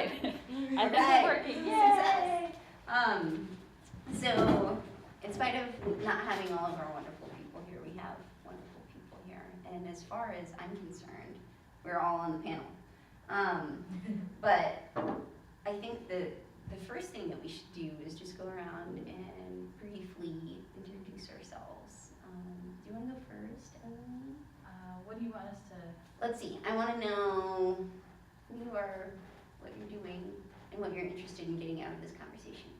right. I think Right. we're working. Success. Yay! So, in spite of not having all of our wonderful people here, we have wonderful people here. And as far as I'm concerned, we're all on the panel. But I think the first thing that we should do is just go around and briefly introduce ourselves. Do you want to go first, Emily? What do you want us to? Let's see. I want to know who you are, what you're doing, and what you're interested in getting out of this conversation.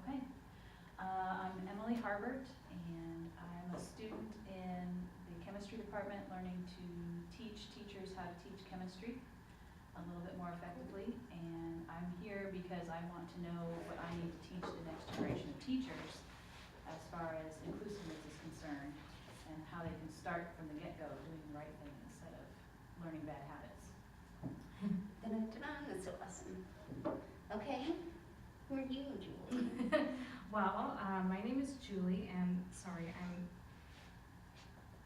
Okay. I'm Emily Harbert, and I'm a student in the chemistry department learning to teach teachers how to teach chemistry a little bit more effectively. And I'm here because I want to know what I need to teach the next generation of teachers as far as inclusiveness is concerned and how they can start from the get-go doing the right thing instead of learning bad habits. Dun-dun-dun-dun. That's so awesome. Okay. Who are you, Julie? Well, my name is Julie, and sorry,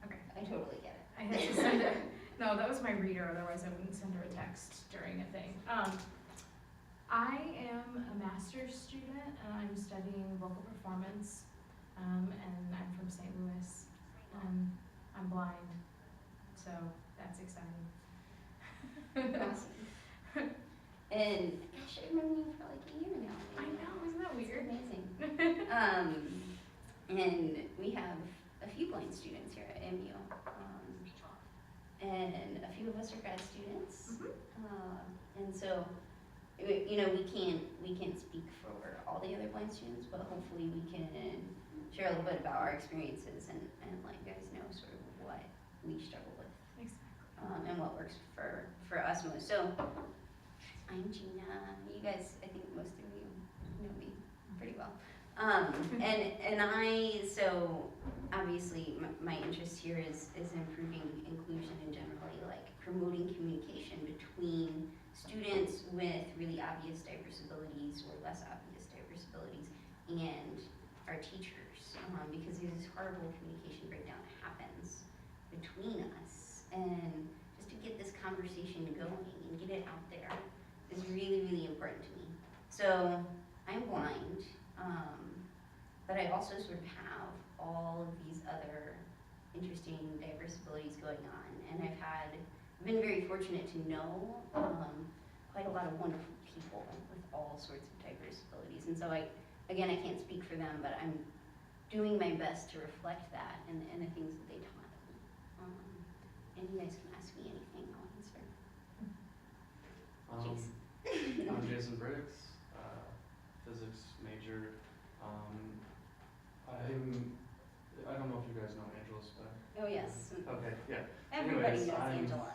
okay. I totally get it. I had to send it. No, that was my reader, otherwise I wouldn't send her a text during a thing. I am a master's student, and I'm studying vocal performance, and I'm from St. Louis. I'm blind, so that's exciting. Awesome. And gosh, I've known you for like a year now. I know, isn't that It's weird? amazing. And we have a few blind students here at MU. And a few of us are grad students. And so, you know, we can't speak for all the other blind students, but hopefully we can share a little bit about our experiences and let you guys know sort of what we struggle with. Exactly. And what works for us most. So, I'm Gina. You guys, I think most of you know me pretty well. So obviously my interest here is improving inclusion and generally like promoting communication between students with really obvious diverse abilities or less obvious diverse abilities and our teachers, because this horrible communication breakdown happens between us. And just to get this conversation going and get it out there is really, really important to me. So I'm blind, but I also sort of have all of these other interesting diverse abilities going on. And I've been very fortunate to know quite a lot of wonderful people with all sorts of diverse abilities. And so I can't speak for them, but I'm doing my best to reflect that in the things that they taught me. And you guys can ask me anything, I'll answer. I'm Jason Briggs, physics major. I don't know if you guys know Angela Speck. Oh, yes. Okay, yeah. Everybody Anyways, knows Angela.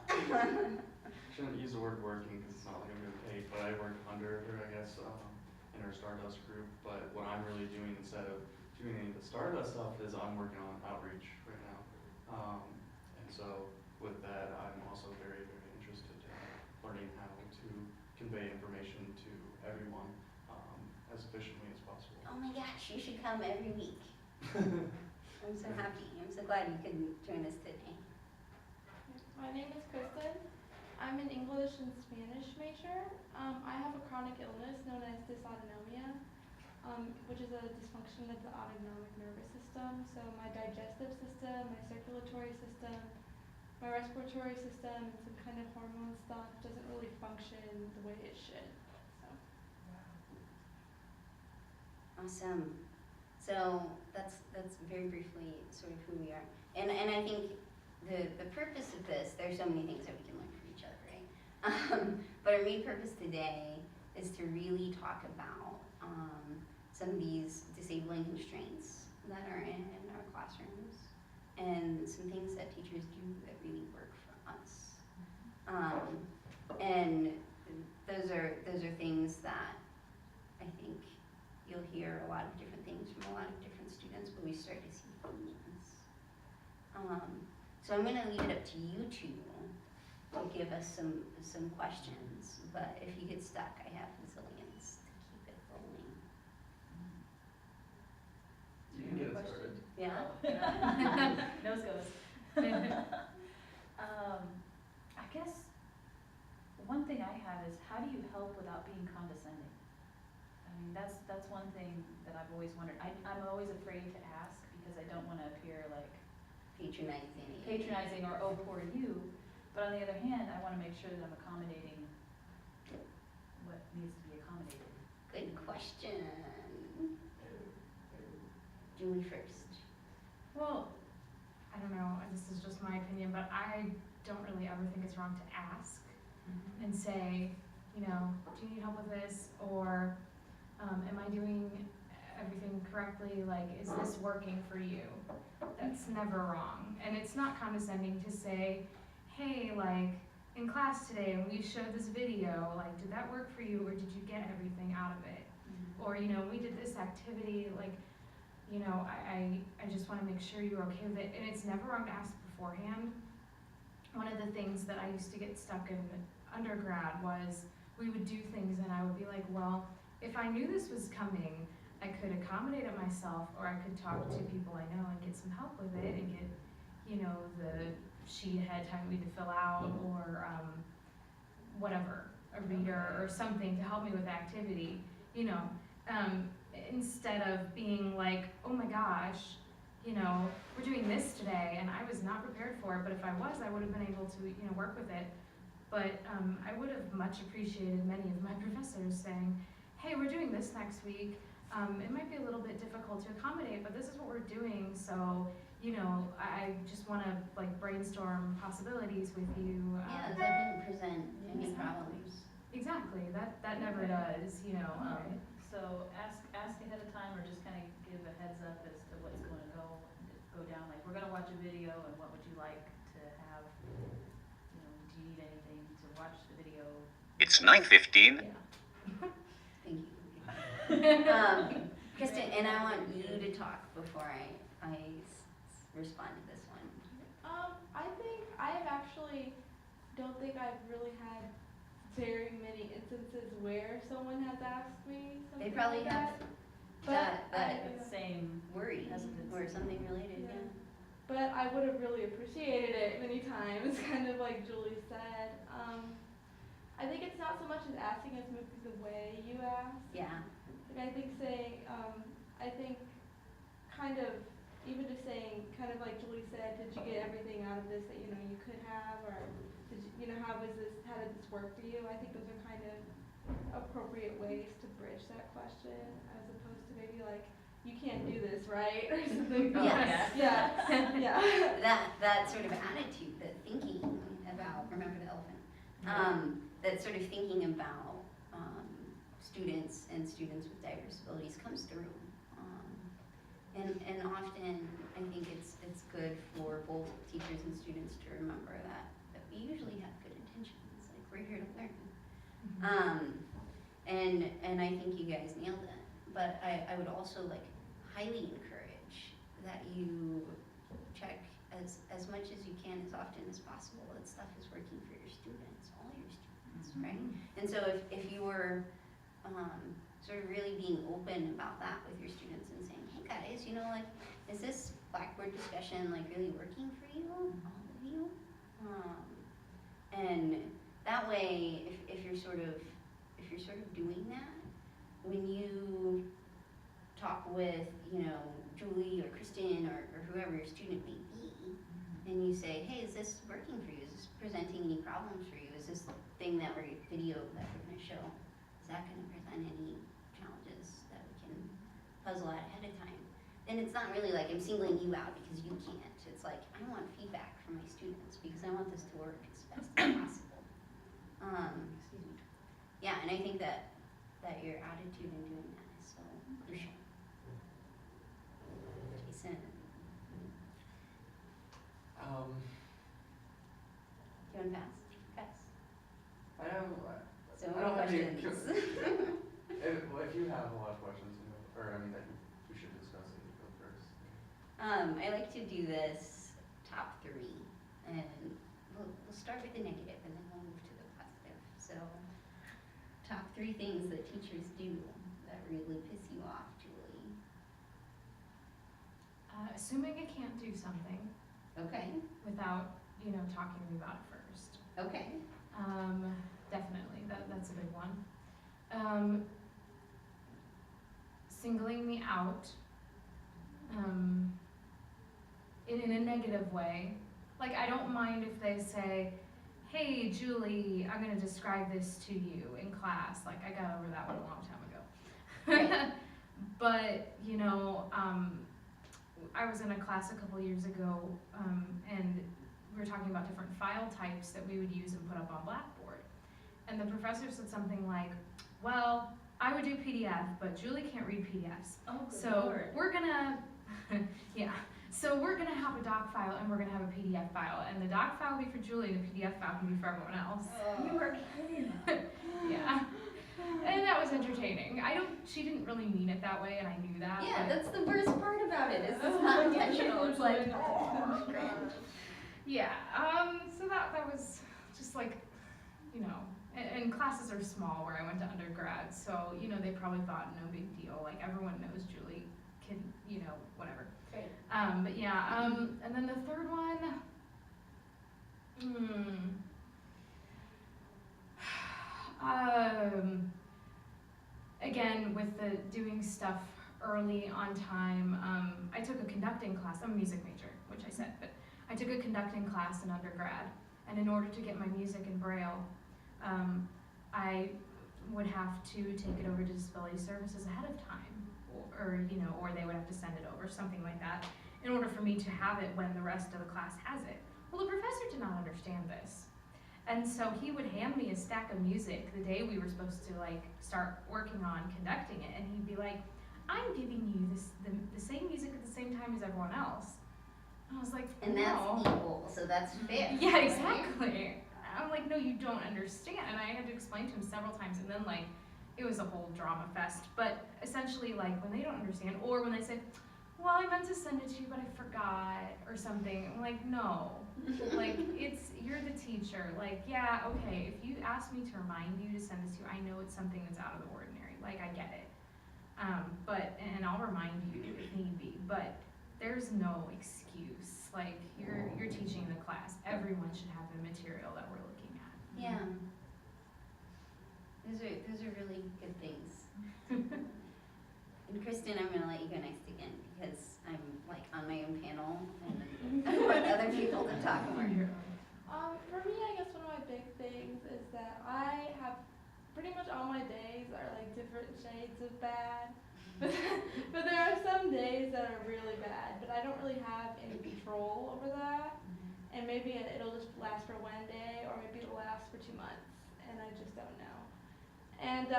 Shouldn't use the word working because it's not like I'm getting paid, but I work under her, I guess, in her Stardust group. But what I'm really doing instead of doing any of the Stardust stuff is I'm working on outreach right now. And so with that, I'm also very, very interested in learning how to convey information to everyone as efficiently as possible. Oh my gosh, you should come every week. I'm so happy. I'm so glad you could join us today. My name is Kristen. I'm an English and Spanish major. I have a chronic illness known as dysautonomia, which is a dysfunction of the autonomic nervous system. So my digestive system, my circulatory system, my respiratory system, and some kind of hormone stuff doesn't really function the way it should. So. Awesome. So that's very briefly sort of who we are. And I think the purpose of this, there's so many things that we can learn from each other, right? But our main purpose today is to really talk about some of these disabling constraints that are in our classrooms and some things that teachers do that really work for us. And those are things that I think you'll hear a lot of different things from a lot of different students, but we start to see themes. So I'm going to leave it up to you two to give us some questions, but if you get stuck, I have resilience to keep it rolling. You can get it started. Yeah? Nose goes. I guess one thing I have is, how do you help without being condescending? I mean, that's one thing that I've always wondered. I'm always afraid to ask because I don't wanna appear like patronizing or, oh, poor you. But on the other hand, I wanna make sure that I'm accommodating what needs to be accommodated. Good question. Julie first. Well, I don't know, this is just my opinion, but I don't really ever think it's wrong to ask and say, you know, do you need help with this? Or, am I doing everything correctly? Like, is this working for you? That's never wrong. And it's not condescending to say, hey, like, in class today, we showed this video, like, did that work for you, or did you get everything out of it? Or, you know, we did this activity, like, you know, I just wanna make sure you're okay with it. And it's never wrong to ask beforehand. One of the things that I used to get stuck in undergrad was we would do things and I would be like, well, if I knew this was coming, I could accommodate it myself, or I could talk to people I know and get some help with it and get, you know, the sheet ahead of time we to fill out, or whatever, a reader or something to help me with the activity, you know, instead of being like, oh my gosh, you know, we're doing this today and I was not prepared for it, but if I was, I would have been able to, you know, work with it. But I would have much appreciated many of my professors saying, hey, we're doing this next week. It might be a little bit difficult to accommodate, but this is what we're doing, so, you know, I just want to like brainstorm possibilities with you. Yeah, that didn't present any problems. Exactly, that never does, you know. Alright, so ask ahead of time, or just kind of give a heads up as to what's going to go down. Like, we're gonna watch a video, and what would you like to have? You know, do you need anything to watch the video? It's 9:15. Yeah. Thank you. Kristen, and I want you to talk before I respond to this one. I think I actually don't think I've really had very many instances where someone has asked me something They probably like have that. that Same. worry Hesitancy. or something related, Yeah. yeah. But I would have really appreciated it many times, kind of like Julie said. I think it's not so much as asking as maybe the way you ask. Yeah, Like, I think saying, I think kind of, even just saying, kind of like Julie said, did you get everything out of this that, you know, you could have, or did you know, how did this work for you? I think those are kind of appropriate ways to bridge that question, as opposed to maybe like, you can't do this, right? Or something. Yes. Yeah, yeah. that sort of attitude, that thinking about, remember the elephant, that sort of thinking about students and students with diverse abilities comes through. And often I think it's good for both teachers and students to remember that we usually have good intentions, like we're here to learn. And I think you guys nailed it. But I would also like highly encourage that you check as much as you can, as often as possible, that stuff is working for your students, all your students, right? And so if you were sort of really being open about that with your students and saying, hey guys, you know, like, is this Blackboard discussion like really working for you, all of you? And that way, if you're sort of doing that, when you talk with, you know, Julie or Kristen or whoever your student may be, and you say, hey, is this working for you? Is this presenting any problems for you? Is this thing that video that we're gonna show, is that gonna present any challenges that we can puzzle out ahead of time? And it's not really like I'm singling you out because you can't. It's like, I want feedback from my students because I want this to work as best as possible. Excuse me. Yeah, and I think that your attitude in doing that is so crucial. Jason. Do you want to pass? I have, So I don't have many any questions. if you have a lot of questions, you know, or I mean that we should discuss it, you go first. I like to do this top 3, and we'll start with the negative and then we'll move to the positive. So, top 3 things that teachers do that really piss you off, Julie. Assuming I can't do something Okay, without, you know, talking to me about it first. okay. definitely, that's a big one. Singling me out, in a negative way. Like, I don't mind if they say, hey, Julie, I'm gonna describe this to you in class. Like, I got over that one a long time ago. Right. But, you know, I was in a class a couple years ago, and we were talking about different file types that we would use and put up on Blackboard. And the professor said something like, well, I would do PDF, but Julie can't read PDFs. Oh, good So Lord. we're gonna, yeah. So we're gonna have a doc file and we're gonna have a PDF file, and the doc file will be for Julie, and the PDF file can be for everyone else. You are kidding. Yeah. And that was entertaining. She didn't really mean it that way, and I knew that. Yeah, but- that's the worst part about it, is it's not intentional, it's like, oh, cringe. Yeah, so that was just like, you know, and classes are small where I went to undergrad, so, you know, they probably thought no big deal, like everyone knows Julie can, you know, whatever. Great. But yeah, and then the third one, again, with the doing stuff early on time, I took a conducting class. I'm a music major, which I said, but I took a conducting class in undergrad, and in order to get my music in Braille, I would have to take it over to disability services ahead of time, or you know, or they would have to send it over, something like that, in order for me to have it when the rest of the class has it. Well, the professor did not understand this. And so he would hand me a stack of music the day we were supposed to like start working on conducting it, and he'd be like, I'm giving you the same music at the same time as everyone else. And I was like, And no. that's equal, so that's fair. Yeah, right? exactly. I'm like, no, you don't understand. And I had to explain to him several times, and then like, it was a whole drama fest. But essentially, like, when they don't understand, or when they say, well, I meant to send it to you, but I forgot, or something, I'm like, no. Like, you're the teacher. Like, yeah, okay, if you ask me to remind you to send this to you, I know it's something that's out of the ordinary. Like, I get it. And I'll remind you if need be. But there's no excuse. Like, you're teaching the class. Everyone should have the material that we're looking at. Yeah. Those are really good things. And Kristen, I'm gonna let you go next again, because I'm like on my own panel, and I want other people to talk more. For me, I guess one of my big things is that I have pretty much all my days are like different shades of bad. But there are some days that are really bad, but I don't really have any control over that. And maybe it'll just last for one day, or maybe it'll last for 2 months, and I just don't know. And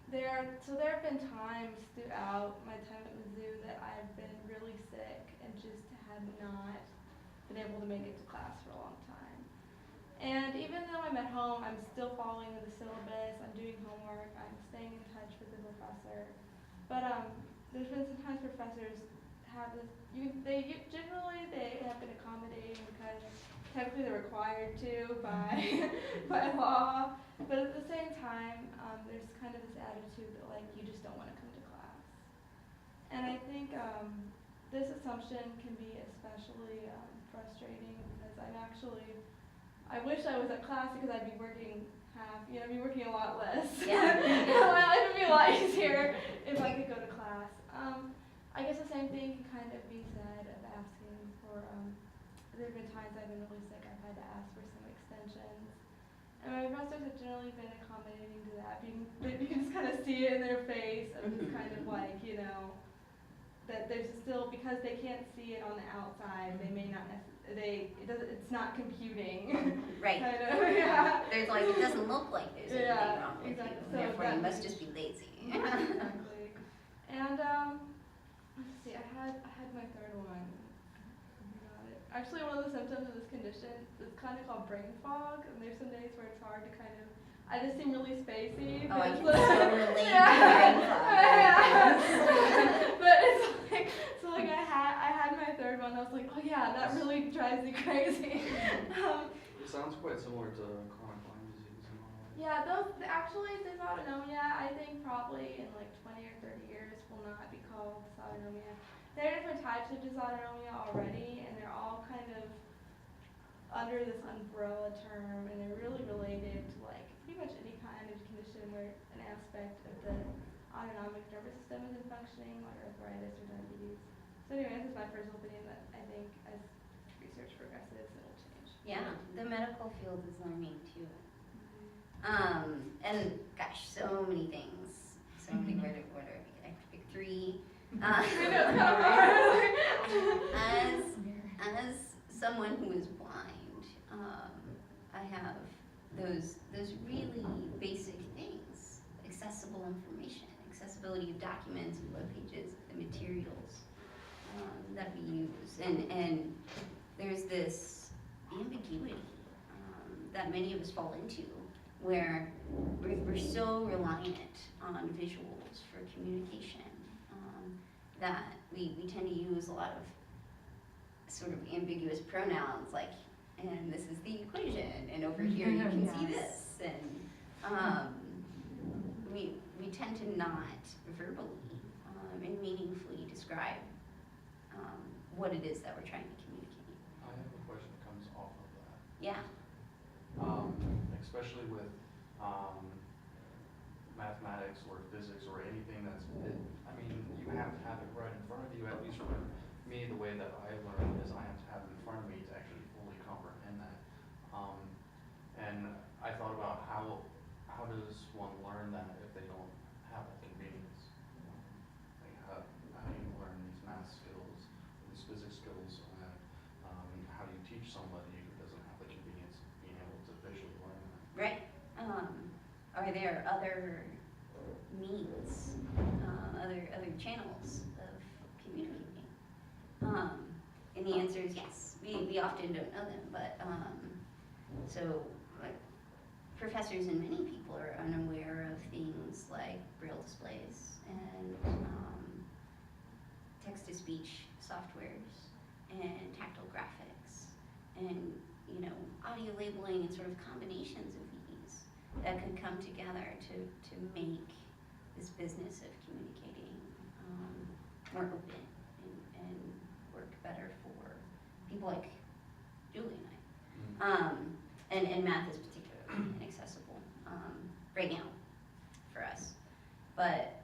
there have been times throughout my time at Mizzou that I've been really sick and just have not been able to make it to class for a long time. And even though I'm at home, I'm still following the syllabus, I'm doing homework, I'm staying in touch with the professor. But there's been sometimes professors have this, generally they have been accommodating because technically they're required to by law. But at the same time, there's kind of this attitude that like you just don't want to come to class. And I think this assumption can be especially frustrating because I wish I was at class because I'd be working a lot less. Yeah. My life would be a lot easier if I could go to class. I guess the same thing can kind of be said of asking for, there have been times I've been really sick, I've had to ask for some extensions. And my professors have generally been accommodating to that. You can just kind of see it in their face of just kind of like, you know, that there's still, because they can't see it on the outside, they may not it's not computing. Right. Kind of, yeah. There's like, it doesn't look like there's anything Yeah, wrong with exactly. you, So therefore you that must means- just be lazy. Exactly. And let's see, I had my third one. I forgot it. Actually, one of the symptoms of this condition is kind of called brain fog, and there's some days where it's hard to kind of. I just seem really spacey. Oh, I but can it's so like- relate Yeah. to brain fog. But it's like, so like I had my third one. I was like, oh yeah, that really drives me crazy. It sounds quite similar to chronic Lyme disease and all that. Yeah, actually dysautonomia, I think probably in like 20 or 30 years will not be called dysautonomia. There are different types of dysautonomia already, and they're all kind of under this umbrella term, and they're really related to like pretty pretty much any kind of condition where an aspect of the autonomic nervous system isn't functioning, like arthritis or diabetes. So anyway, this is my personal opinion that I think as research progresses, it'll change. Yeah, the medical field is learning too. And gosh, so many things, so many, where do I have to pick three? I know, it's kind of hard. As someone who is blind, I have those really basic things, accessible information, accessibility of documents, web pages, the materials that we use, and there's this ambiguity that many of us fall into, where we're so reliant on visuals for communication that we tend to use a lot of sort of ambiguous pronouns, like, and this is the equation, and over here you can see this, and we tend to not verbally and meaningfully describe what it is that we're trying to communicate. I have a question that comes off of that. Yeah. Especially with mathematics or physics or anything that's, I mean, you have to have it right in front of you. At least for me, the way that I learn is I have to have it in front of me to actually fully comprehend that. And I thought about how does one learn that if they don't have that convenience? Like how do you learn these math skills, these physics skills, and how do you teach somebody who doesn't have the convenience of being able to visually learn that? Right. Are there other means, other channels of communicating? And the answer is yes. We often don't know them, but so professors and many people are unaware of things like braille displays and text-to-speech softwares and tactile graphics and audio labeling and sort of combinations of these that can come together to make this business of communicating more open and work better for people like Julie and I. And math is particularly inaccessible right now for us. But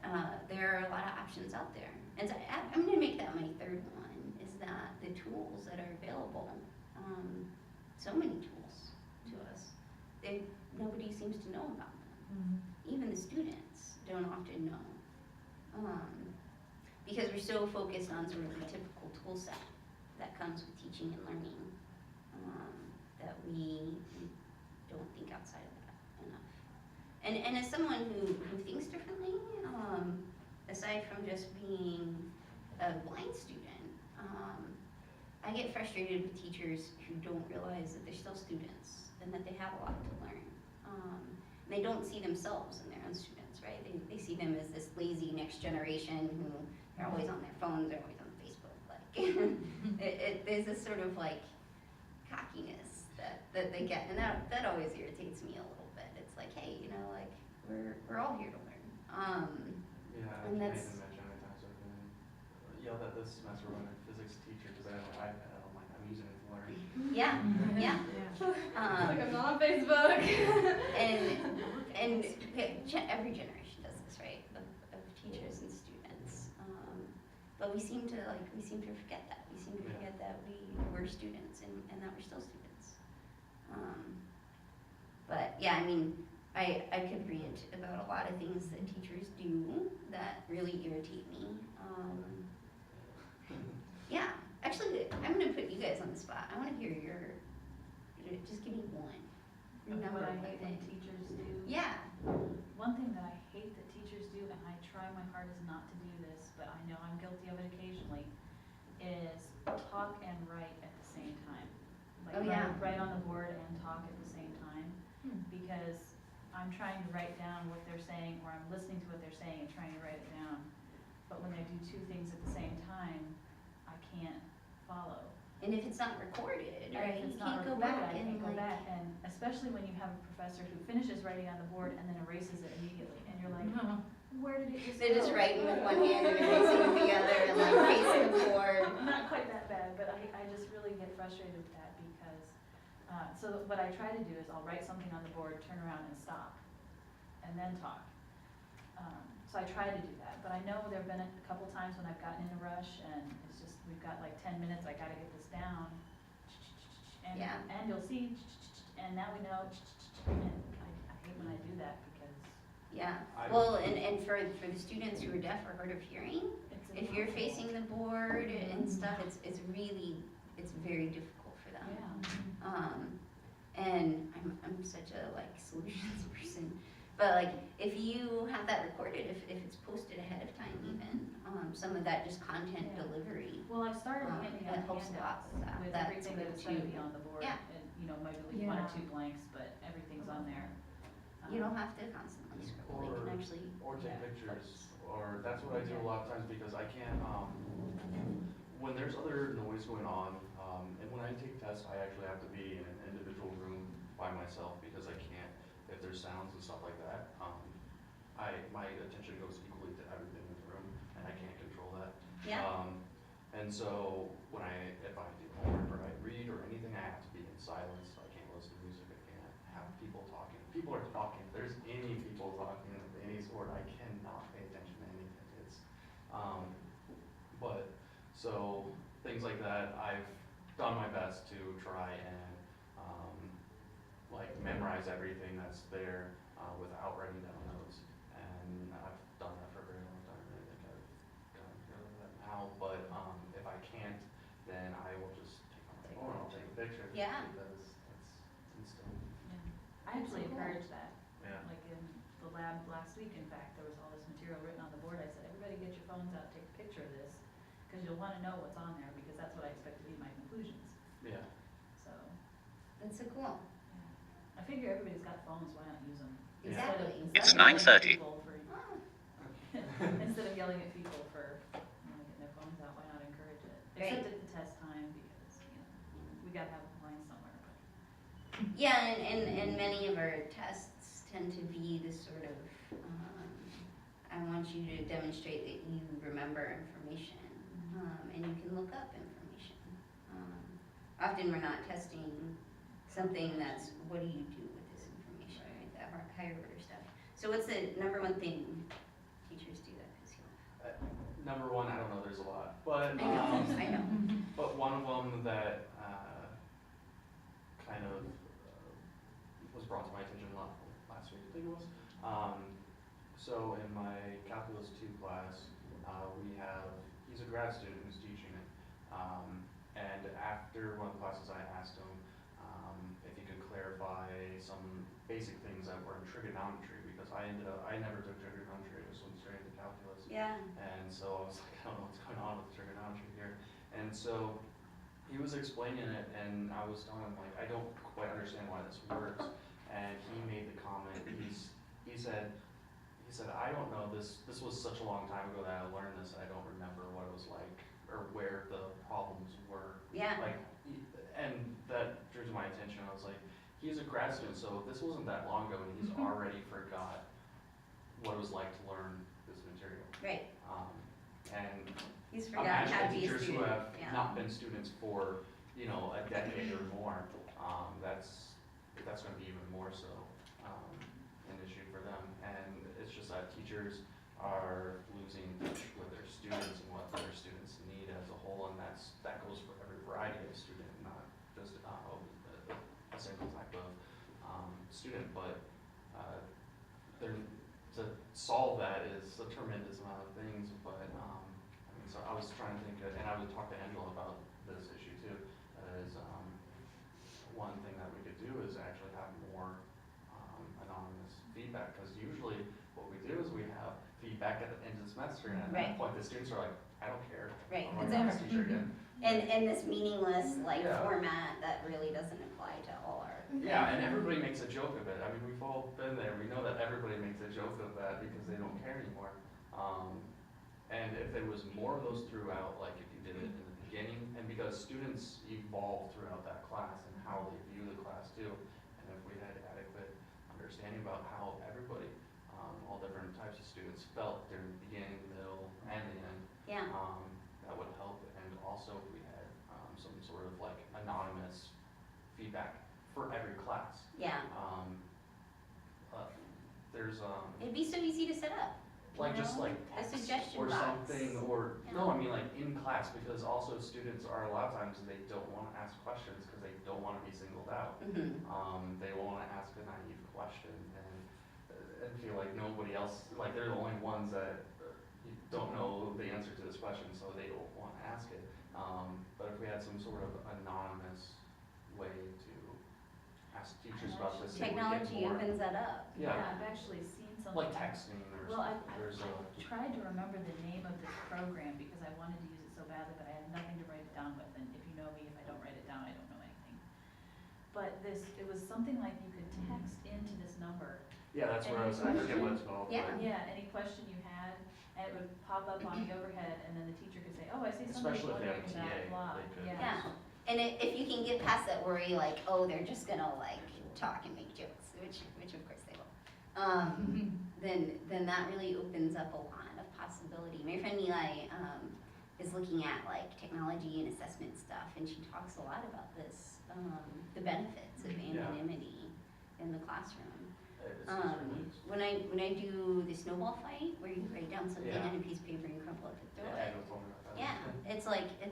there are a lot of options out there. And so I'm going to make that my third one, is that the tools that are available, so many tools to us, nobody seems to know about them. Even the students don't often know. Because we're so focused on sort of the typical tool set that comes with teaching and learning, that we don't think outside of that enough. And as someone who thinks differently, aside from just being a blind student, I get frustrated with teachers who don't realize that they're still students and that they have a lot to learn. They don't see themselves in their own students, right? They see them as this lazy next generation who are always on their phones, they're always on Facebook. Like, there's this sort of like cockiness that they get, and that always irritates me a little bit. It's like, hey, like we're all here to learn. Yeah, I And can't that's- even imagine how many times I've been yelled at this semester when a physics teacher because I have an iPad. I'm like, I'm using it to learn. Yeah, yeah. Like I'm not on Facebook. And every generation does this, right? Of teachers and students. But we seem to forget that. We seem to forget that we're students and that we're still students. But yeah, I mean, I could rant about a lot of things that teachers do that really irritate me. Yeah, actually, I'm gonna put you guys on the spot. I wanna hear just give me one. Remember What I one hate when thing. teachers do. Yeah. One thing that I hate that teachers do, and I try my hardest not to do this, but I know I'm guilty of it occasionally, is talk and write at the same time. Like Oh, yeah. write on the board and talk at the same time, because I'm trying to write down what they're saying, or I'm listening to what they're saying and trying to write it down. But when I do two things at the same time, I can't follow. And if it's not recorded, And right, if you it's not can't go recorded, back I and can't go like. back, and especially when you have a professor who finishes writing on the board and then erases it immediately, and you're like, where did it just go? They're just writing with one hand and erasing with the other and like facing the board. Not quite that bad, but I just really get frustrated with that because, so what I try to do is I'll write something on the board, turn around and stop, then talk. So I try to do that, but I know there've been a couple times when I've gotten in a rush and it's just, we've got like 10 minutes, I gotta get this down. And, Yeah. and you'll see, and now we know, and I hate when I do that because Yeah, I- well, and for the students who are deaf or hard of hearing, it's if you're impossible. facing the board and stuff, it's really, it's very difficult for them. Yeah. And I'm such a like solutions person, but like if you have that recorded, if it's posted ahead of time even, some of that just content Yeah. delivery. Well, I've started handing out that helps a lot handouts with that. with That's everything good that's gonna too. be on the board. Yeah. And, you know, maybe leave one or Yeah. two blanks, but everything's on there. You don't have to constantly scroll, you can actually, Or take Yeah. pictures, or that's what I do a lot of times because I can't, when there's other noise going on, and when I take tests, I actually have to be in an individual room by myself because I can't, if there's sounds and stuff like that, my attention goes equally to everything in the room, and I can't control that. yeah, And so if I do homework or I read or anything, I have to be in silence. I can't listen to music. I can't have people talking. People are talking. If there's any people talking of any sort, I cannot pay attention to anything. So things like that, I've done my best to try and like memorize everything that's there without writing down notes. And I've done that for a very long time. And I think I've gotten good at that now. But if I can't, then I will just take my Take a phone. I'll take a picture. Yeah. Because it's instant. Yeah. I actually Cool. encourage that. Yeah. Like in the lab last week, in fact, there was all this material written on the board. I said, everybody get your phones out, take a picture of this, because you'll want to know what's on there, because that's what I expect to be my conclusions. Yeah. So, that's so cool. yeah. I figure everybody's got phones, why not use them? Exactly. It's Instead of yelling at 9:30. people for- Oh, Instead of yelling at people for, getting their phones out, why not encourage it? Right. Except at the test time, because, we gotta have a line somewhere, but. yeah, and many of our tests tend to be this sort of, I want you to demonstrate that you remember information, and you can look up information. Often we're not testing something that's, what do you do with this information, right, that higher order stuff. So what's the number one thing teachers do that piss you off? Number one, I don't know. There's a lot, but I know. But one of them that kind of was brought to my attention last week, I think it was. So in my Calculus 2 class, he's a grad student who's teaching it. And after one of the classes, I asked him if he could clarify some basic things that were in trigonometry, because I never took trigonometry, I just went straight into calculus. Yeah, And so I was like, I don't know what's going on with trigonometry here. And so he was explaining it, and I was telling him, like, I don't quite understand why this works. And he made the comment, he said, I don't know, this was such a long time ago that I learned this, I don't remember what it was like, or where the problems were. yeah, Like, and that drew to my attention. I was like, he's a grad student, so this wasn't that long ago, and he's already forgot what it was like to learn this material. right. And He's forgotten how to be a teachers who student, have yeah. not been students for, a decade or more, that's gonna be even more so, an issue for them. And it's just that teachers are losing touch with their students and what their students need as a whole, and that goes for every variety of student, not just, a single type of, student, but, to solve that is a tremendous amount of things, but, so I was trying to think, and I would talk to Angela about this issue too, is, one thing that we could do is actually have more, anonymous feedback, because usually what we do is we have feedback at the end of the semester, and at Right. that point, the students are like, I don't care. Right, I'm it's not over. this teacher again. And this meaningless, like, Yeah. format that really doesn't apply to all our. Yeah, and everybody makes a joke of it. I mean, we've all been there. We know that everybody makes a joke of that because they don't care anymore. And if there was more of those throughout, like if you did it in the beginning, and because students evolve throughout that class and how they view the class too, and if we had adequate understanding about how everybody, all different types of students felt during the beginning, middle, and the end, Yeah, that would help. And also if we had some sort of like anonymous feedback for every class. yeah, There's there's, It'd be so easy to set up. like you just know? like A text suggestion or box. something, or, Yeah. no, I mean like in class, because also students are a lot of times, they don't wanna ask questions, cause they don't wanna be singled out. Mhm. They wanna ask a naive question and feel like nobody else, like they're the only ones that don't know the answer to this question, so they don't wanna ask it. But if we had some sort of anonymous way to ask teachers about this, it would get Technology more, opens that up. yeah, I've actually seen something. like texting or Well, I something, there's a, tried to remember the name of this program because I wanted to use it so badly, but I had nothing to write it down with, and if you know me, if I don't write it down, I don't know anything. But it was something like you could text into this number. yeah, that's where I was, I forget what it's called, Yeah. but, Yeah, any question you had, and it would pop up on the overhead, and then the teacher could say, oh, I see somebody especially if they wondering have a TA, about blah. they could. Yeah, and if you can get past that worry, like, oh, they're just gonna like talk and make jokes, which of course they will, then that really opens up a lot of possibility. My friend Eli is looking at like technology and assessment stuff, and she talks a lot about this, the benefits of Yeah. anonymity in the classroom. It's really, When I do the snowball fight, where you write down something Yeah. on a piece of paper and crumple it to throw yeah, it. I was wondering about that. Yeah, it's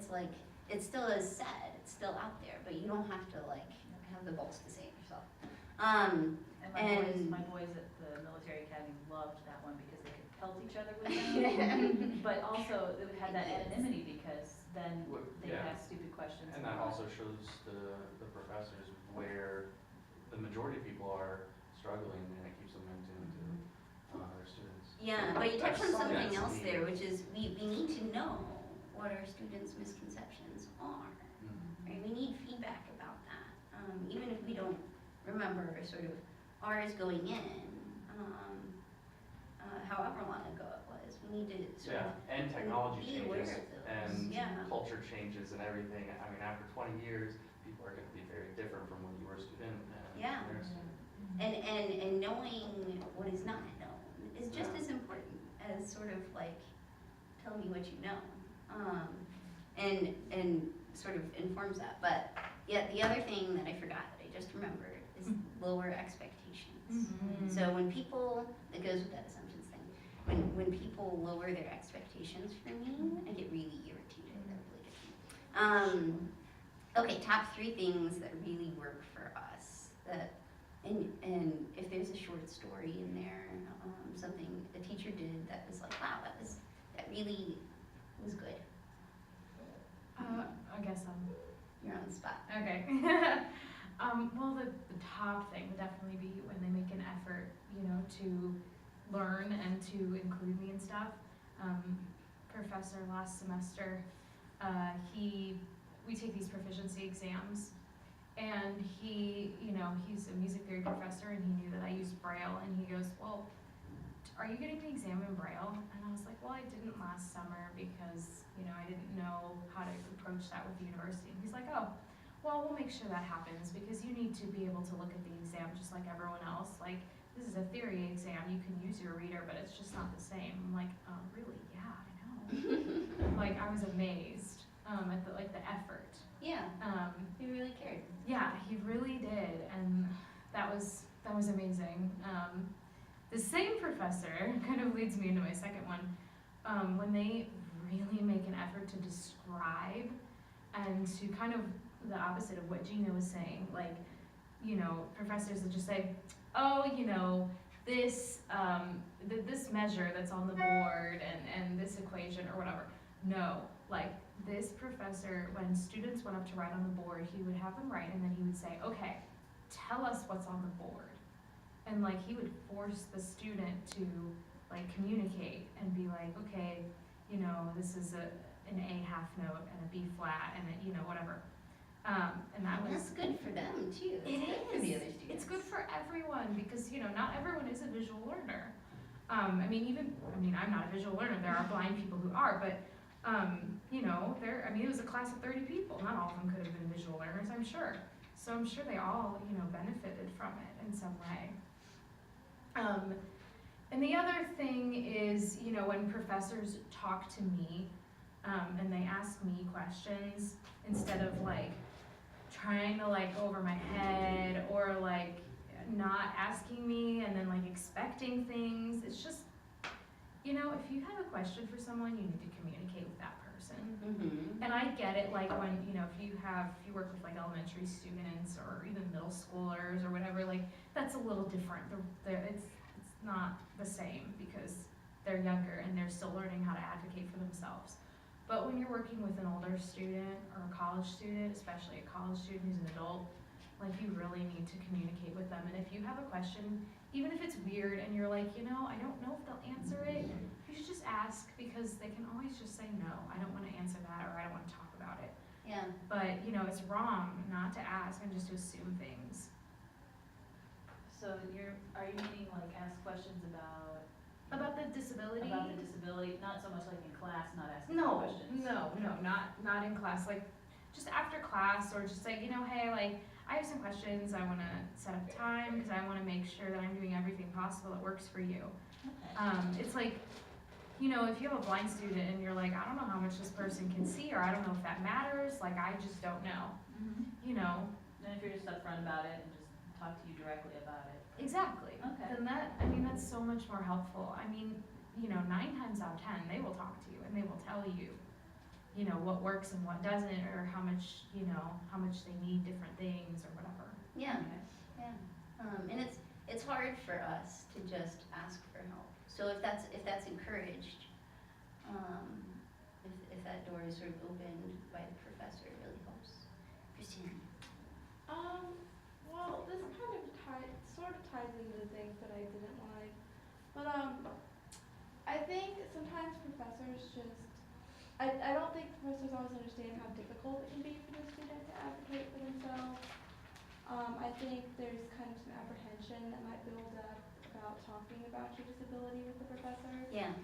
like, it still is said, it's still out there, but you don't have to like have the balls to say it yourself. And And- my boys at the military academy loved that one because they could pelt each other with them. But also, it had that anonymity because then they could Yeah. ask stupid questions. And that also shows the professors where the majority of people are struggling, and it keeps them in tune to their students. Yeah, but you touched on That's something that's else there, neat. which is we need to know what our students' misconceptions are. Mhm. Right, we need feedback about that, even if we don't remember sort of ours going in, however long ago it was, we need to sort Yeah, of and technology be aware changes, of those, and yeah. culture changes and everything. I mean, after 20 years, people are gonna be very different from when you were a student and Yeah. they're a student. And knowing what is not known is just Yeah. as important as sort of like, tell me what you know. And sort of informs that, but yet the other thing that I forgot that I just remembered is lower expectations. So when people, it goes with that assumptions thing, when people lower their expectations for me, I get really irritated, I really do. Okay, top 3 things that really work for us, that, and if there's a short story in there, something a teacher did that was like, wow, that really was good. I guess You're on the spot. okay. Well, the top thing would definitely be when they make an effort, you know, to learn and to include me and stuff. Professor last semester, we take these proficiency exams, and he, you know, he's a music theory professor, and he knew that I used Braille, and he goes, well, are you getting the exam in Braille? And I was like, well, I didn't last summer because, you know, I didn't know how to approach that with the university. And he's like, oh, well, we'll make sure that happens because you need to be able to look at the exam just like everyone else. Like, this is a theory exam, you can use your reader, but it's just not the same. I'm like, oh, really? Yeah, I know. Like, I was amazed at the effort. Yeah, he really cared. Yeah, he really did, and that was amazing. The same professor kind of leads me into my second one. When they really make an effort to describe and to kind of the opposite of what Gina was saying, like, you know, professors will just say, oh, you know, this this measure that's on the board and this equation or whatever. No, like this professor, when students went up to write on the board, he would have them write and then he would say, okay, tell us what's on the board. And like he would force the student to like communicate and be like, okay, you know, this is an A half note and a B flat and a, you know, whatever. And that was That's good for them too. It's It good for the is. other students. It's good for everyone because, you know, not everyone is a visual learner. I'm not a visual learner. There are blind people who are, but, you know, it was a class of 30 people. Not all of them could have been visual learners, I'm sure. So I'm sure they all, you know, benefited from it in some way. And the other thing is, you know, when professors talk to me, and they ask me questions instead of like trying to like go over my head or like not asking me and then like expecting things. It's just, you know, if you have a question for someone, you need to communicate with that person. Mm-hmm. And I get it, like when, you know, if you work with like elementary students or even middle schoolers or whatever, like that's a little different. It's not the same because they're younger and they're still learning how to advocate for themselves. But when you're working with an older student or a college student, especially a college student who's an adult, like you really need to communicate with them. And if you have a question, even if it's weird and you're like, you know, I don't know if they'll answer it, you should just ask because they can always just say no, I don't want to answer that or I don't want to talk about it. Yeah. But, you know, it's wrong not to ask and just to assume things. So are you meaning like ask questions about? About the disability? About the disability, not so much like in class, not asking No, questions? no, not in class, like, just after class, or just like, you know, hey, like, I have some questions, I wanna set up time, cause I wanna make sure that I'm doing everything possible that works for you. Okay. It's like, you know, if you have a blind student and you're like, I don't know how much this person can see, or I don't know if that matters, like, I just don't know, Mhm. you know, Then if you're just upfront about it and just talk to you directly about it. exactly. Okay. Then that's so much more helpful. I mean, you know, 9 times out of 10, they will talk to you and they will tell you, you know, what works and what doesn't, or how much they need different things or whatever. Yeah. Okay. Yeah. And it's hard for us to just ask for help. So if that's encouraged, if that door is sort of opened by the professor, it really helps. Christine. Well, this kind of sort of ties into the things that I didn't like, but I think sometimes professors just, I don't think professors always understand how difficult it can be for the student to advocate for themselves. I think there's kind of some apprehension that might build up about talking about your disability with the professor. Yeah.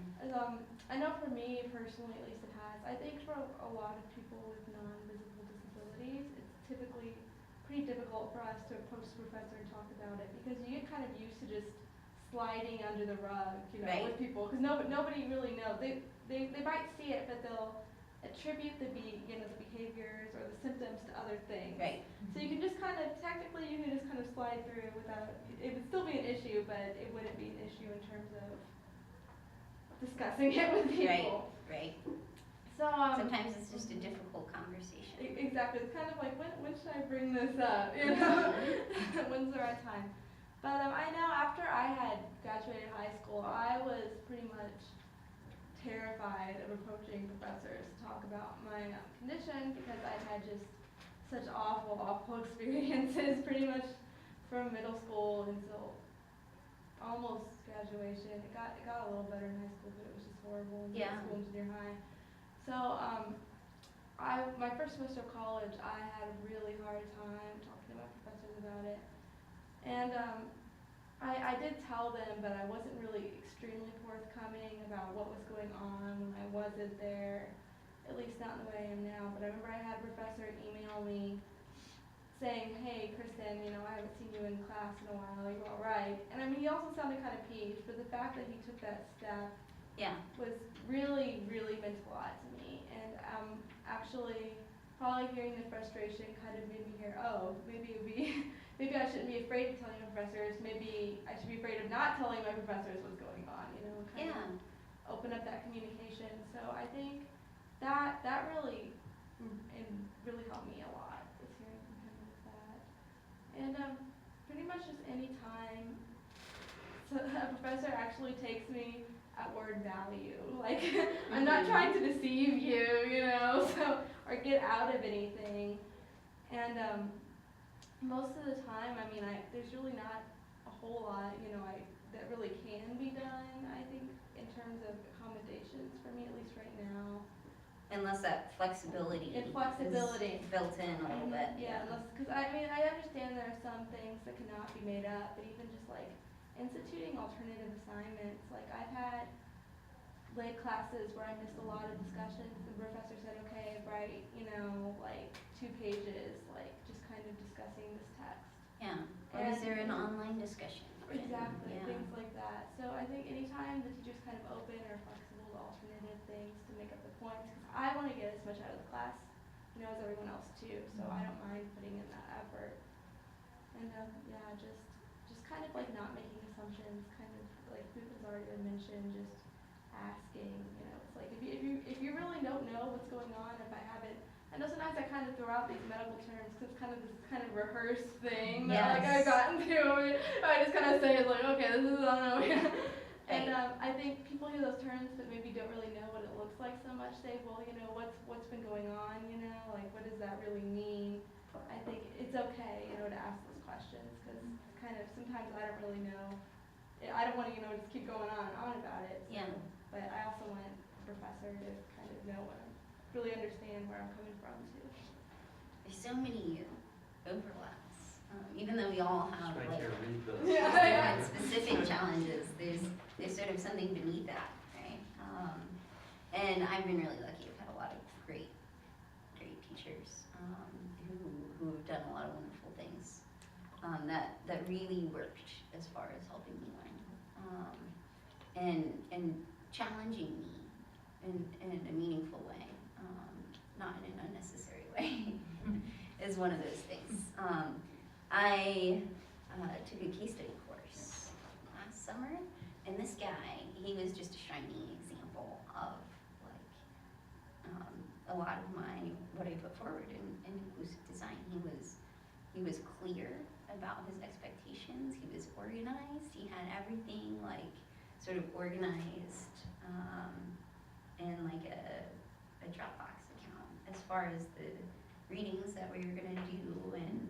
I know for me personally, at least it has. I think for a lot of people with non-visible disabilities, it's typically pretty difficult for us to approach the professor and talk about it because you get kind of used to just sliding under the rug, you know, Right. with people because nobody really knows. They might see it, but they'll attribute the behaviors or the symptoms to other things. Right. So you can just kind of technically slide through without it would still be an issue, but it wouldn't be an issue in terms of discussing it with people. Right. So Sometimes it's just a difficult conversation. Exactly. It's kind of like when should I bring this up? You know, when's the right time? But I know after I had graduated high school, I was pretty much terrified of approaching professors to talk about my condition because I had just such awful experiences pretty much from middle school until almost graduation. It got a little better in high school, but it was just horrible in middle school and junior high. So my first semester of college, I had a really hard time talking to my professors about it. And I did tell them, but I wasn't really extremely forthcoming about what was going on when I wasn't there, at least not in the way I am now. But I remember I had a professor email me saying, hey, Kristen, you know, I haven't seen you in class in a while, are you all right? And I mean, he also sounded kind of peeved, but the fact that he took that step was really, really meant a lot to me. And actually, probably hearing the frustration kind of made me hear, oh, maybe I shouldn't be afraid of telling my professors. Maybe I should be afraid of not telling my professors what's going on, you know, kind of open up that communication. So I think that really helped me a lot, is hearing from him with that. And pretty much just any time a professor actually takes me at word value. Like, I'm not trying to deceive you, you know, or get out of anything. And most of the time, I mean, there's really not a whole lot, you know, that really can be done, I think, in terms of accommodations for me, at least right now. Unless that flexibility And flexibility. is built in a little bit. Yeah, because I mean, I understand there are some things that cannot be made up, but even just like instituting alternative assignments, like I've had late classes where I missed a lot of discussions. The professor said, okay, write, you know, like 2 pages, like just kind of discussing this text. Yeah. Or is there an online discussion? Exactly, Yeah. things like that. So I think anytime the teacher's kind of open or flexible to alternative things to make up the points, because I want to get as much out of the class, you know, as everyone else too. So I don't mind putting in that effort. And yeah, just kind of like not making assumptions, kind of like Booth has already been mentioned, just asking, you know, it's like if you really don't know what's going on, if I haven't, I know sometimes I kind of throw out these medical terms because it's kind of this kind of rehearsed thing that like I've Yes. gotten to, and I just kind of say it's like, okay, this is, I don't know. And I think people hear those terms but maybe don't really know what it looks like so much, say, well, you know, what's been going on, you know, like what does that really mean? I think it's okay, you know, to ask those questions because kind of sometimes I don't really know. I don't want to, you know, just keep going on and on about it. So, Yeah. but I also want the professor to kind of know what I'm, really understand where I'm coming from too. There's so many overlaps. Even though we all have Just right like here, read this. Yeah. different specific challenges, there's sort of something beneath that, right? And I've been really lucky. I've had a lot of great teachers who have done a lot of wonderful things that really worked as far as helping me learn and challenging me in a meaningful way, not in an unnecessary way, is one of those things. I took a case study course last summer, and this guy, he was just a shining example of like a lot of what I put forward in inclusive design. He was clear about his expectations. He was organized. He had everything like sort of organized in like a Dropbox account as far as the readings that we were going to do and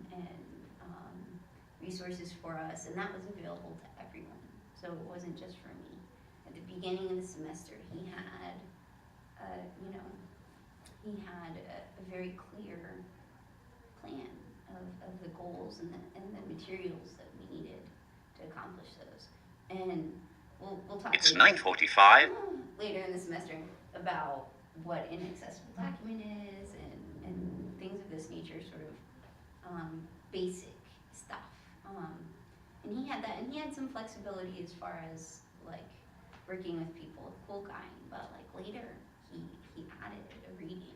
resources for us, and that was available to everyone. So it wasn't just for me. At the beginning of the semester, he had, a very clear plan of the goals and the materials that we needed to accomplish those. And we'll talk It's later. 9:45. Later in the semester about what an accessible document is and things of this nature, sort of basic stuff. And he had that, and he had some flexibility as far as like working with people, cool guy, but like later he added a reading.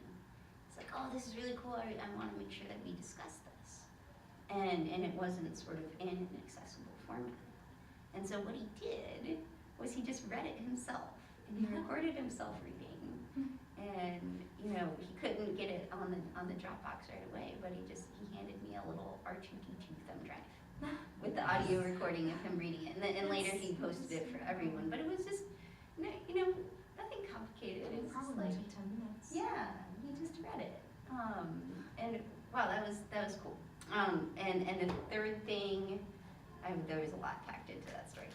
It's like, oh, this is really cool, I want to make sure that we discuss this. And it wasn't sort of in an accessible format. And so what he did was he just read it himself, and he recorded himself reading. And you know, he couldn't get it on the Dropbox right away, but he handed me a little R2D2 thumb drive with the audio recording of him reading it. And later he posted it for everyone. But it was just, you know, nothing complicated. It was just Probably like, took 10 minutes. yeah, he just read it. And wow, that was cool. And the third thing, there was a lot packed into that story,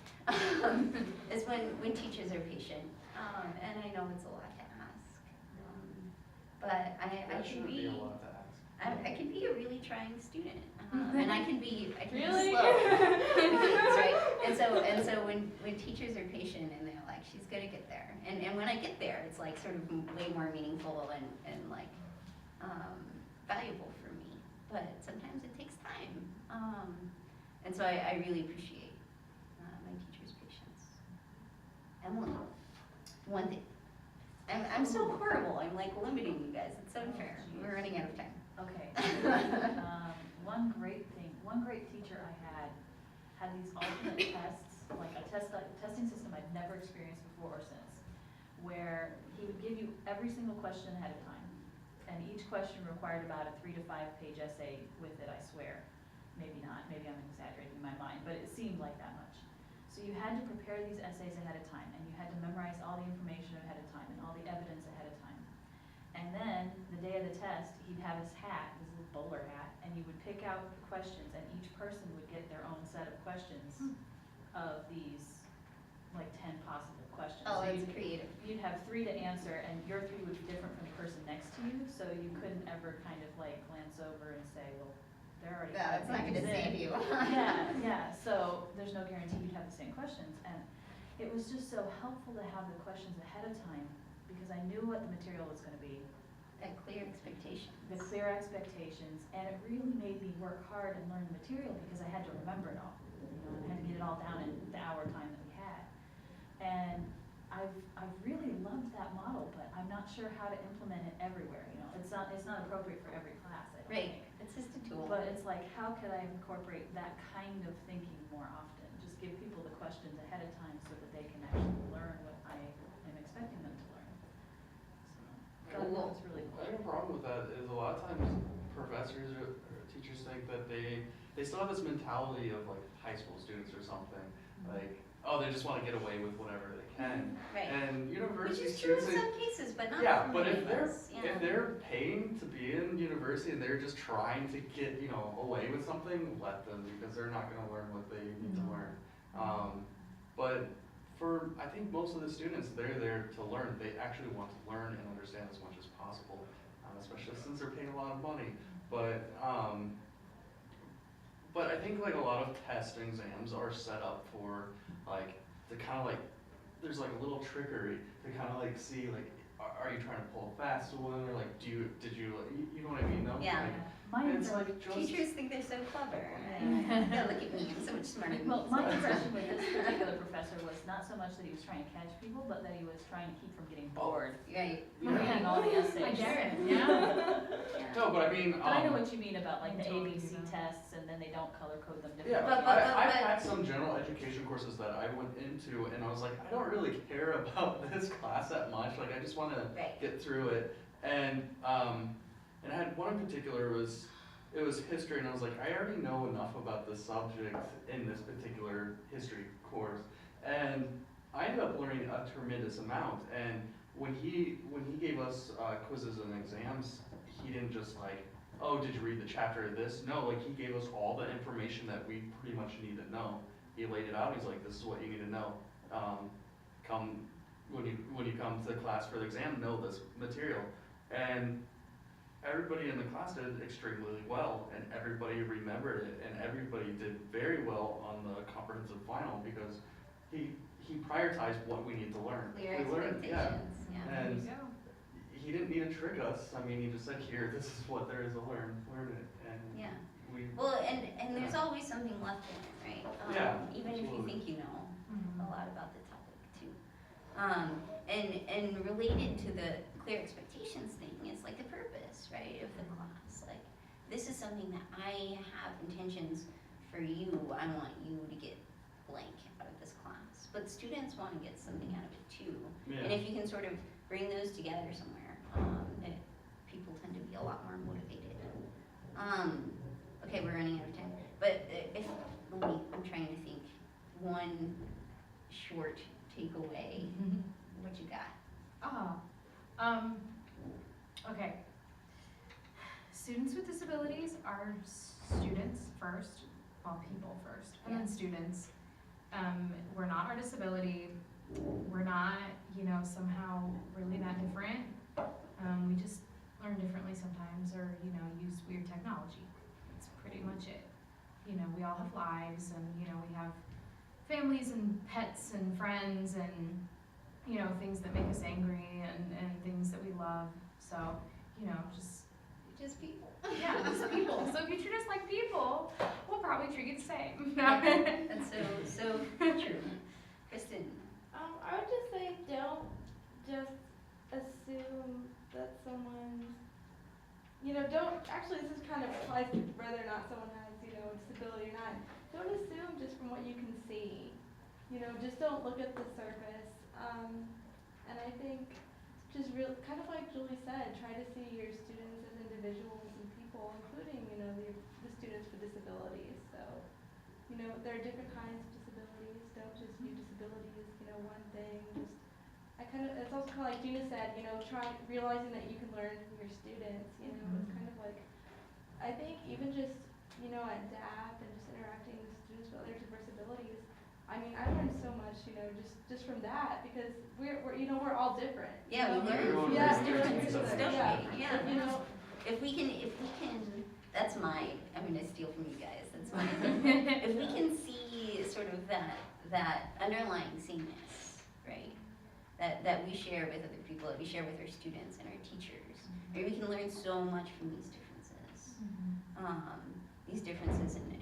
is when teachers are patient. And I know it's a lot to ask, but I That can shouldn't be a lot to ask. I can be a really trying student, and I can be Really? slow. That's right. And so when teachers are patient and they're like, she's gonna get there, and when I get there, it's like sort of way more meaningful and like valuable for me. But sometimes it takes time, and so I really appreciate my teachers' patience. Emily, one thing. I'm so horrible. I'm like limiting you guys. It's unfair. We're running out of time. Okay. One great teacher I had these alternate tests, like a testing system I'd never experienced before or since, where he would give you every single question ahead of time, and each question required about a 3 to 5 page essay with it, I swear. Maybe not, maybe I'm exaggerating in my mind, but it seemed like that much. So you had to prepare these essays ahead of time, and you had to memorize all the information ahead of time and all the evidence ahead of time. And then, the day of the test, he'd have his hat, his little bowler hat, and you would pick out the questions, and each person would get their own set of questions of these, like 10 possible questions. Oh, So that's you'd- creative. You'd have 3 to answer, and your 3 would be different from the person next to you, so you couldn't ever kind of like glance over and say, well, they're already. Yeah, it's not gonna pages in. save you. Yeah, so there's no guarantee you'd have the same questions, and it was just so helpful to have the questions ahead of time, because I knew what the material was gonna be, That clear expectation. the clear expectations, and it really made me work hard and learn the material, because I had to remember it all, you know, and I had to get it all down in the hour time that we had. And I've really loved that model, but I'm not sure how to implement it everywhere, you know, it's not appropriate for every class, I don't Right, think. it's just a tool. But it's like, how could I incorporate that kind of thinking more often? just give people the questions ahead of time so that they can actually learn what I am expecting them to learn. So, Cool. that's really I cool. think a problem with that is a lot of times professors or teachers think that they still have this mentality of like high school students or something, like, oh, they just wanna get away with whatever they can. Right. And Which university is true in students, some cases, but not yeah, for but many if of they're, us, yeah. if they're paying to be in university and they're just trying to get, you know, away with something, let them, because they're not gonna learn what they need to Mhm. learn. But for, I think most of the students, they're there to learn, they actually want to learn and understand as much as possible, especially since they're paying a lot of money. But I think like a lot of tests and exams are set up for like, to kind of like, there's like a little trickery to kind of like see like, are you trying to pull a fast one, or like, did you, you know what I mean though? Yeah. Like, My it's impression, like just. Teachers think they're so clever. Don't look at me, I'm so much smarter than you. well, my impression with this particular professor was not so much that he was trying to catch people, but that he was trying to keep from getting bored. Right. Yeah. Reading all the essays. I get it, Yeah. Yeah. No, but I mean, But I know what you mean about like I the totally ABC do that. tests and then they don't color code them yeah, differently. I've had some general education courses that I went into and I was like, I don't really care about this class that much, like I just wanna Right. get through it. And I had one in particular, it was history, and I was like, I already know enough about this subject in this particular history course. And I ended up learning a tremendous amount, and when he gave us quizzes and exams, he didn't just like, oh, did you read the chapter of this? No, like he gave us all the information that we pretty much need to know. He laid it out, he's like, this is what you need to know. When you come to class for the exam, know this material. And everybody in the class did extremely well, and everybody remembered it, and everybody did very well on the comprehensive final because he prioritized what we need to learn. Clear We learned, expectations, yeah. There And you go. he didn't need to trick us. I mean, he just said, here, this is what there is to learn it. And Yeah. we, Well, and there's always something left to learn, right? Yeah, Even if you absolutely. think you know Mhm. a lot about the topic too. And related to the clear expectations thing is like the purpose, right, of the class. Like, this is something that I have intentions for you. I want you to get blank out of this class. But students want to get something out of it too. And yeah. if you can sort of bring those together somewhere, people tend to be a lot more motivated. Okay, we're running out of time. But I'm trying to think. One short takeaway. What you got? Okay. Students with disabilities are students first, well, people first, and then students. We're not our disability, we're not, somehow really that different. We just learn differently sometimes, or, use weird technology. That's pretty much it. We all have lives, and, we have families and pets and friends and, things that make us angry and things that we love. So, Just people. yeah, just people. So if you treat us like people, we'll probably treat you the same. That's so true. Kristen. I would just say don't just assume that someone's, actually this is kind of applies to whether or not someone has, a disability or not. Don't assume just from what you can see. Just don't look at the surface. And I think just kind of like Julie said, try to see your students as individuals and people, including, the students with disabilities. So, there are different kinds of disabilities. Don't just view disability as, one thing. It's also kind of like Gina said, try realizing that you can learn from your students, It's kind of like, I think even just, at DAP and just interacting with students with other diverse abilities, I mean, I learned so much, just from that, because we're all different. Yeah, we learn Everyone from Yeah, those different differences, things, don't we? yeah. Yeah. If we can, that's I'm gonna steal from you guys, that's my thing. If we can see sort of that underlying sameness, right? That we share with other people, that we share with our students and our teachers, right? We can learn so much from these differences.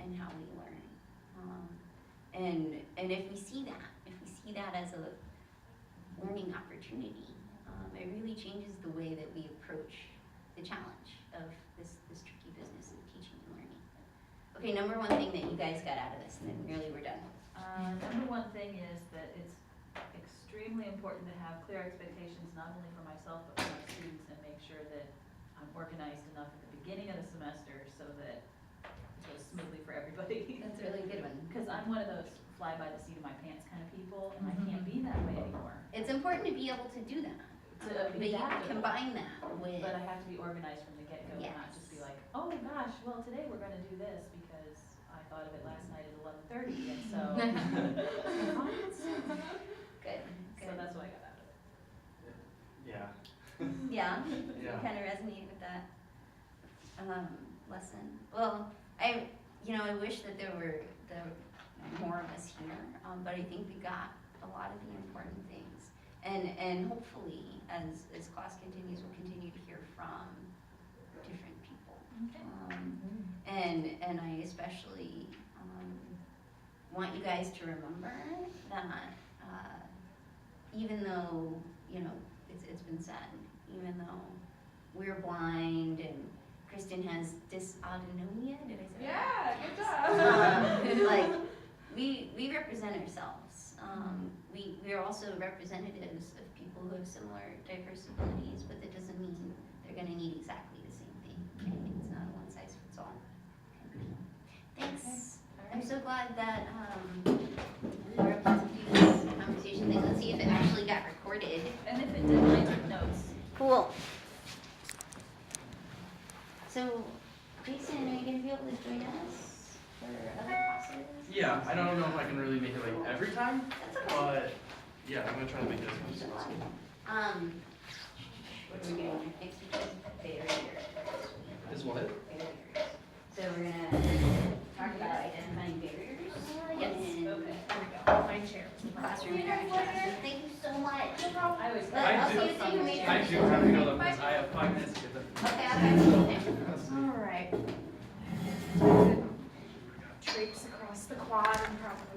In how we learn. And if we see that as a learning opportunity, it really changes the way that we approach the challenge of this tricky business of teaching and learning. Okay, number one thing that you guys got out of this, and then really we're done. Number one thing is that it's extremely important to have clear expectations, not only for myself, but for my students, and make sure that I'm organized enough at the beginning of the semester so that it goes smoothly for everybody. That's a really good one. Because I'm one of those fly by the seat of my pants kind of people, and I can't be that way anymore. It's important to be able to do that. To But be you adaptable. combine that with, But I have to be organized from the get-go, and not just be Yes. like, oh gosh, well, today we're gonna do this because I thought of it last night at 11:30, and so. good, So good. that's what I got out of it. Yeah. Yeah, you Yeah. kind of resonate with that lesson. Well, I wish that there were more of us here, but I think we got a lot of the important things. And hopefully, as class continues, we'll continue to hear from different people. And I especially want you guys to remember that even though, it's been said, even though we're blind and Kristen has dysautonomia, did I say that? Yeah, good job. Like, we represent ourselves. We are also representatives of people who have similar diverse abilities, but that doesn't mean they're gonna need exactly the same thing. Okay? It's not a one size fits all. Thanks. I'm so glad that we were able to do this conversation thing. Let's see if it actually got recorded. And if it didn't, I took notes. Cool. So, Jason, are you gonna be able to join us for other classes? Yeah, I don't know if I can really make it like every time, That's okay. but yeah, I'm gonna try to make it as much as possible. What are we doing next week? Barriers. Is what? Barriers. So we're gonna talk about identifying barriers. Yes. And Okay. My chair. classroom interaction. Thank you so much. I always. I'll see you soon. I do have to go though, because I have 5 minutes to get them. Okay. All right. Traipse across the quad and probably